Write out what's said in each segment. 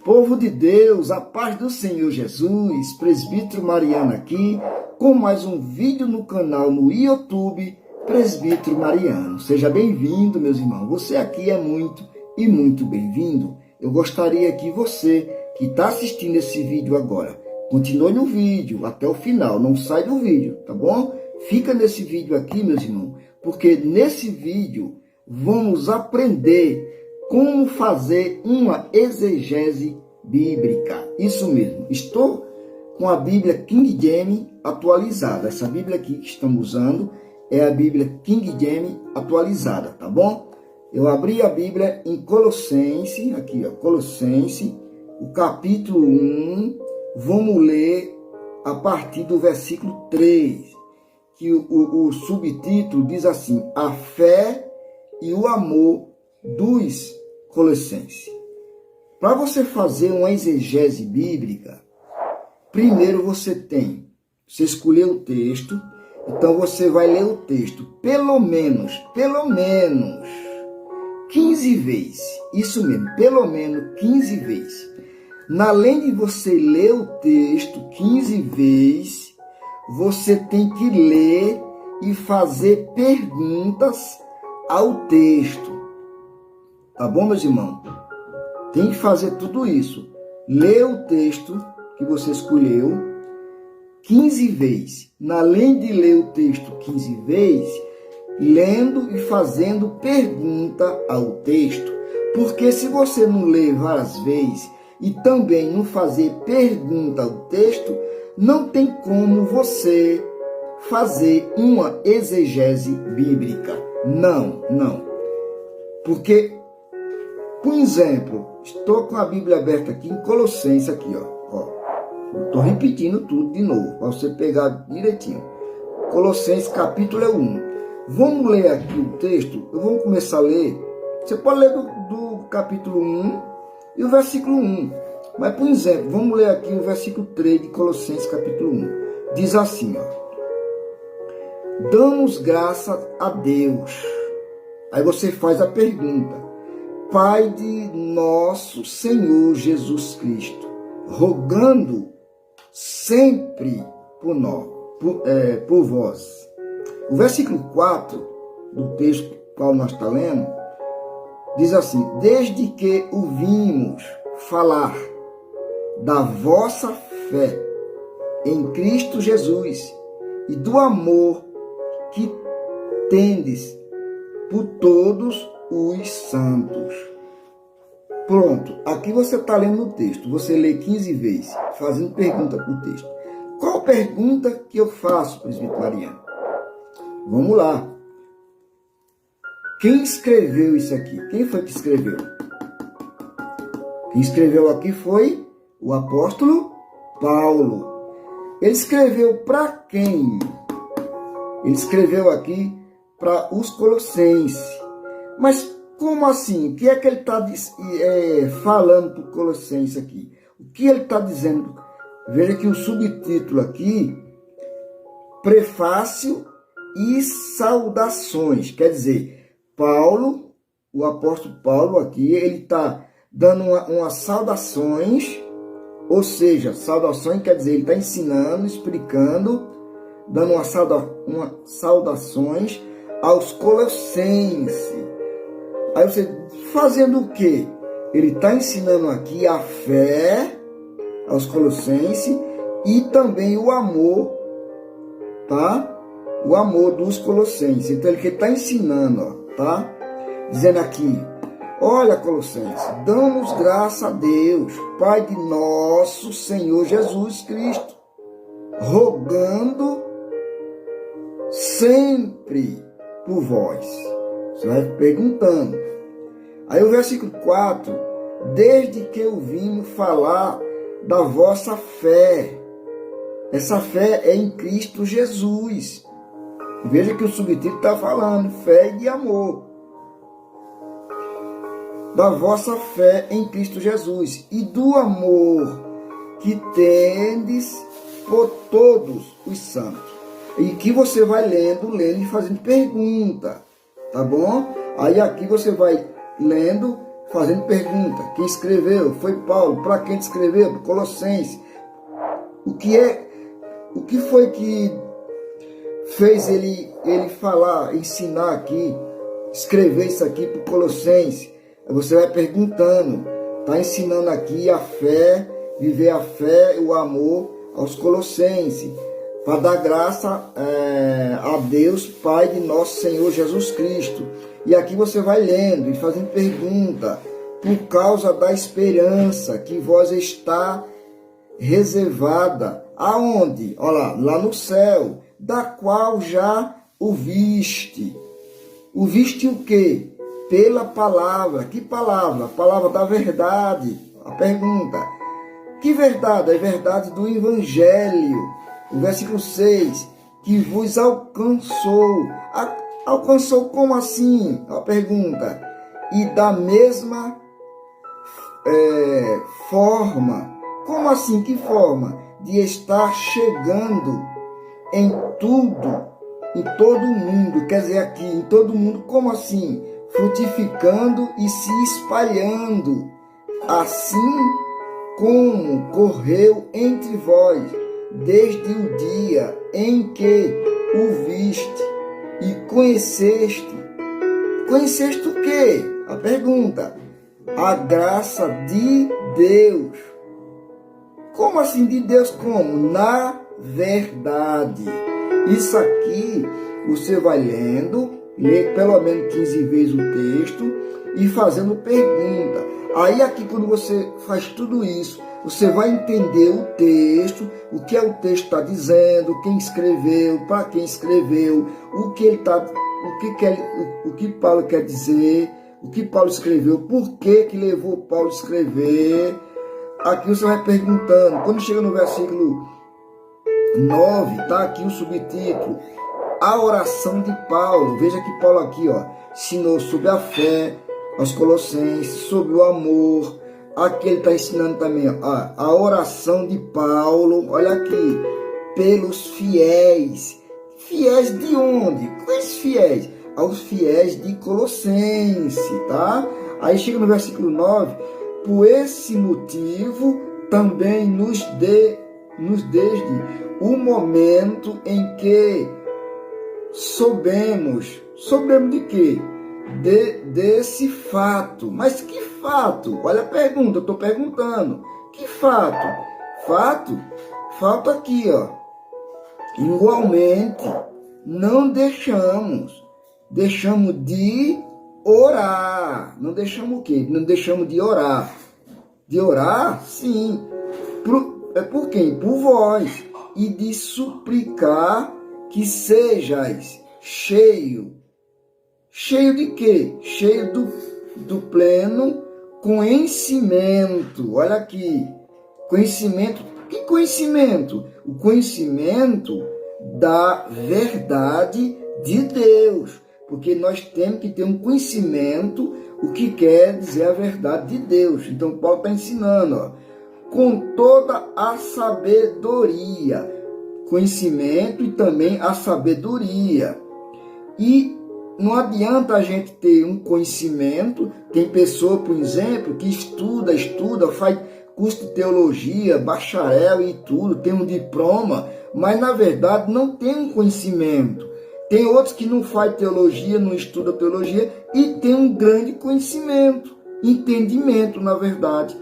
Povo de Deus, a paz do Senhor Jesus, Presbítero Mariano aqui, com mais um vídeo no canal no YouTube, Presbítero Mariano. Seja bem-vindo, meus irmãos. Você aqui é muito e muito bem-vindo. Eu gostaria que você que está assistindo esse vídeo agora, continue no vídeo até o final, não sai do vídeo, tá bom? Fica nesse vídeo aqui, meus irmãos, porque nesse vídeo vamos aprender como fazer uma exegese bíblica. Isso mesmo, estou com a Bíblia King James atualizada. Essa Bíblia aqui que estamos usando é a Bíblia King James atualizada, tá bom? Eu abri a Bíblia em Colossenses, aqui ó, Colossenses, o capítulo 1, vamos ler a partir do versículo 3, que o subtítulo diz assim: a fé e o amor dos Colossenses. Para você fazer uma exegese bíblica, primeiro você escolheu o texto, então você vai ler o texto pelo menos 15 vezes. Isso mesmo, pelo menos 15 vezes. Além de você ler o texto 15 vezes, você tem que ler e fazer perguntas ao texto. Tá bom, meus irmãos? Tem que fazer tudo isso. Ler o texto que você escolheu 15 vezes. Além de ler o texto 15 vezes, lendo e fazendo pergunta ao texto. Porque se você não ler várias vezes e também não fazer pergunta ao texto, não tem como você fazer uma exegese bíblica. Não. Porque, por exemplo, estou com a Bíblia aberta aqui em Colossenses, aqui, ó. Estou repetindo tudo de novo, para você pegar direitinho. Colossenses capítulo 1. Vamos ler aqui o texto, vamos começar a ler. Você pode ler do capítulo 1 e o versículo 1. Mas, por exemplo, vamos ler aqui o versículo 3 de Colossenses capítulo 1. Diz assim, ó: damos graças a Deus. Aí você faz a pergunta: Pai de nosso Senhor Jesus Cristo, rogando sempre por nós, por vós. O versículo 4 do texto qual nós estamos lendo, diz assim: desde que ouvimos falar da vossa fé em Cristo Jesus e do amor que tendes por todos os santos. Pronto, aqui você está lendo o texto, você lê 15 vezes, fazendo pergunta para o texto. Qual pergunta que eu faço, Presbítero Mariano? Vamos lá. Quem escreveu isso aqui? Quem foi que escreveu? Quem escreveu aqui foi o apóstolo Paulo. Ele escreveu para quem? Ele escreveu aqui para os Colossenses. Mas como assim? O que é que ele está falando para o Colossenses aqui? O que ele está dizendo? Veja que o subtítulo aqui, prefácio e saudações. Quer dizer, Paulo, o apóstolo Paulo aqui, ele está dando umas saudações, ou seja, saudações quer dizer, ele está ensinando, explicando, dando umas saudações aos Colossenses. Aí você, fazendo o quê? Ele está ensinando aqui a fé aos Colossenses e também o amor, tá? O amor dos Colossenses. Então ele está ensinando, ó, tá? Dizendo aqui: olha, Colossenses, damos graças a Deus, Pai de nosso Senhor Jesus Cristo, rogando sempre por vós. Você vai perguntando. Aí o versículo 4: desde que ouvimos falar da vossa fé. Essa fé é em Cristo Jesus. Veja que o subtítulo está falando fé e amor. Da vossa fé em Cristo Jesus e do amor que tendes por todos os santos. E que você vai lendo e fazendo pergunta, tá bom? Aí aqui você vai lendo, fazendo pergunta. Quem escreveu? Foi Paulo. Para quem escreveu? Para Colossenses. O que foi que fez ele falar, ensinar aqui, escrever isso aqui para Colossenses? Você vai perguntando. Está ensinando aqui a fé, viver a fé e o amor aos Colossenses, para dar graça a Deus, Pai de nosso Senhor Jesus Cristo. E aqui você vai lendo e fazendo pergunta. Por causa da esperança que vós está reservada. Aonde? Olha lá no céu, da qual já o viste. O viste o quê? Pela palavra. Que palavra? A palavra da verdade. A pergunta. Que verdade? É verdade do Evangelho. O versículo 6. Que vos alcançou. Alcançou como assim? A pergunta. E da mesma forma. Como assim? Que forma? De estar chegando em tudo, em todo mundo. Quer dizer, aqui, em todo mundo. Como assim? Frutificando e se espalhando. Assim como correu entre vós, desde o dia em que o viste e conheceste. Conheceste o quê? A pergunta. A graça de Deus. Como assim de Deus? Como? Na verdade. Isso aqui você vai lendo, lê pelo menos 15 vezes o texto e fazendo pergunta. Aí aqui quando você faz tudo isso, você vai entender o texto, o que o texto está dizendo, quem escreveu, para quem escreveu, o que Paulo quer dizer, o que Paulo escreveu, por que levou Paulo a escrever. Aqui você vai perguntando. Quando chega no versículo 9, está aqui o subtítulo, a oração de Paulo. Veja que Paulo aqui ensinou sobre a fé aos Colossenses, sobre o amor. Aqui ele está ensinando também a oração de Paulo. Olha aqui, pelos fiéis. Fiéis de onde? Quais fiéis? Aos fiéis de Colossenses, tá? Aí chega no versículo 9. Por esse motivo, também nos desde o momento em que soubemos de quê? Desse fato. Mas que fato? Olha a pergunta, eu estou perguntando. Que fato? Fato aqui, Igualmente, não deixamos de orar. Não deixamos o quê? Não deixamos de orar. De orar, sim. Por quem? Por vós. E de suplicar que sejais cheio. Cheio de quê? Cheio do pleno conhecimento. Olha aqui. Conhecimento. Que conhecimento? O conhecimento da verdade de Deus. Porque nós temos que ter um conhecimento, o que quer dizer a verdade de Deus. Então, Paulo está ensinando, com toda a sabedoria, conhecimento e também a sabedoria. E não adianta a gente ter um conhecimento. Tem pessoa, por exemplo, que estuda, faz curso de teologia, bacharel e tudo, tem um diploma, mas na verdade não tem um conhecimento. Tem outros que não faz teologia, não estuda teologia e tem um grande conhecimento, entendimento, na verdade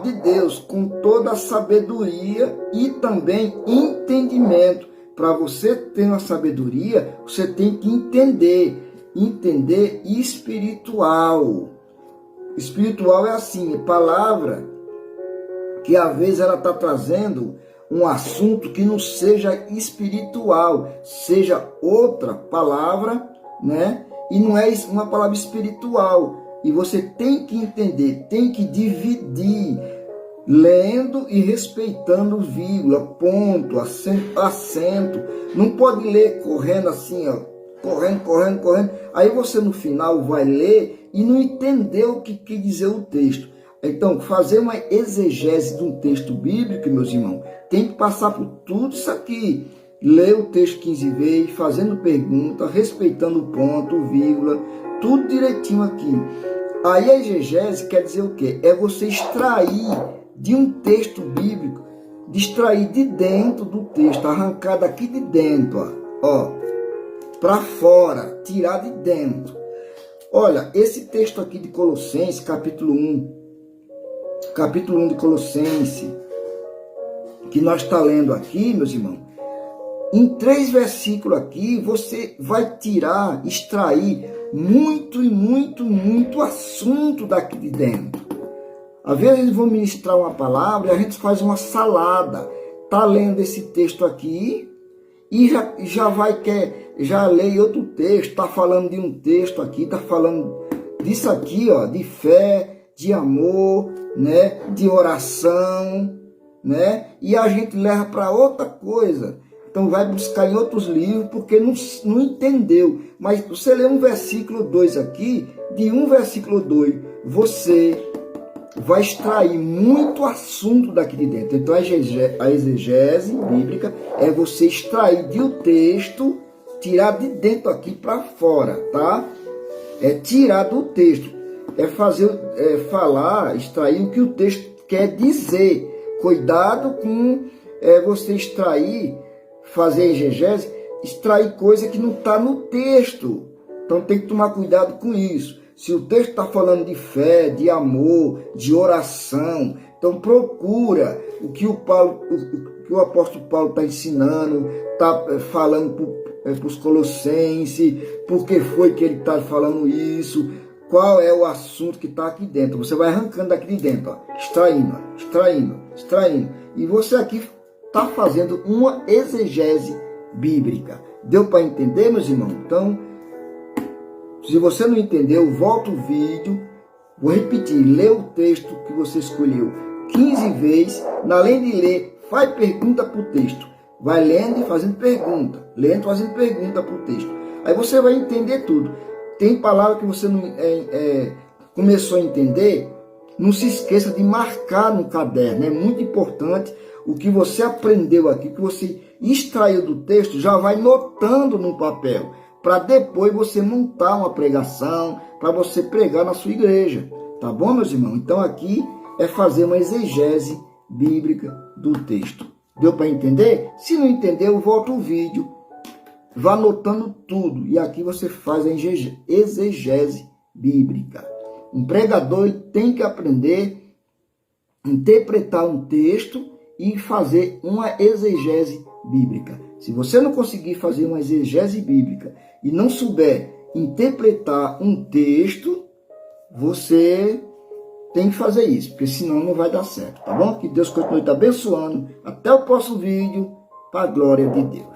de Deus, com toda a sabedoria e também entendimento. Para você ter uma sabedoria, você tem que entender espiritual. Espiritual é assim, palavra que às vezes ela está trazendo um assunto que não seja espiritual, seja outra palavra, né? E não é uma palavra espiritual. E você tem que entender, tem que dividir, lendo e respeitando vírgula, ponto, acento. Não pode ler correndo assim, correndo. Aí você no final vai ler e não entendeu o que quer dizer o texto. Então, fazer uma exegese de um texto bíblico, meus irmãos, tem que passar por tudo isso aqui. lê o texto 15 vezes, fazendo pergunta, respeitando o ponto, vírgula, tudo direitinho aqui. Aí a exegese quer dizer o quê? É você extrair de um texto bíblico, extrair de dentro do texto, arrancar daqui de dentro, ó, para fora, tirar de dentro. Olha, esse texto aqui de Colossenses, capítulo 1 de Colossenses, que nós está lendo aqui, meus irmãos, em 3 versículos aqui, você vai tirar, extrair muito e muito assunto daqui de dentro. Às vezes eles vão ministrar uma palavra e a gente faz uma salada. Tá lendo esse texto aqui e já lê outro texto, tá falando de um texto aqui, tá falando disso aqui, ó, de fé, de amor, né, de oração, né? E a gente leva para outra coisa. Então vai buscar em outros livros porque não entendeu. Mas você lê um versículo 2 aqui, de um versículo 2, você vai extrair muito assunto daqui de dentro. Então a exegese bíblica é você extrair de um texto, tirar de dentro aqui para fora, tá? É tirar do texto, falar, extrair o que o texto quer dizer. Cuidado com você fazer exegese, extrair coisa que não está no texto. Então tem que tomar cuidado com isso. Se o texto está falando de fé, de amor, de oração, então procura o que o apóstolo Paulo está ensinando, está falando para os colossenses, por que foi que ele está falando isso, qual é o assunto que está aqui dentro. Você vai arrancando daqui de dentro, ó, extraindo. E você aqui está fazendo uma exegese bíblica. Deu para entender, meus irmãos? Então, se você não entendeu, volta o vídeo. Vou repetir, lê o texto que você escolheu 15 vezes. Além de ler, faz pergunta para o texto. Vai lendo e fazendo pergunta. Lendo e fazendo pergunta para o texto. Aí você vai entender tudo. Tem palavra que você não começou a entender, não se esqueça de marcar no caderno. É muito importante o que você aprendeu aqui, o que você extraiu do texto, já vai notando no papel, para depois você montar uma pregação, para você pregar na sua igreja. Tá bom, meus irmãos? Então aqui é fazer uma exegese bíblica do texto. Deu para entender? Se não entendeu, volta o vídeo, vá anotando tudo. E aqui você faz a exegese bíblica. Um pregador tem que aprender a interpretar um texto e fazer uma exegese bíblica. Se você não conseguir fazer uma exegese bíblica e não souber interpretar um texto, você tem que fazer isso, porque senão não vai dar certo, tá bom? Que Deus continue te abençoando. Até o próximo vídeo, para a glória de Deus.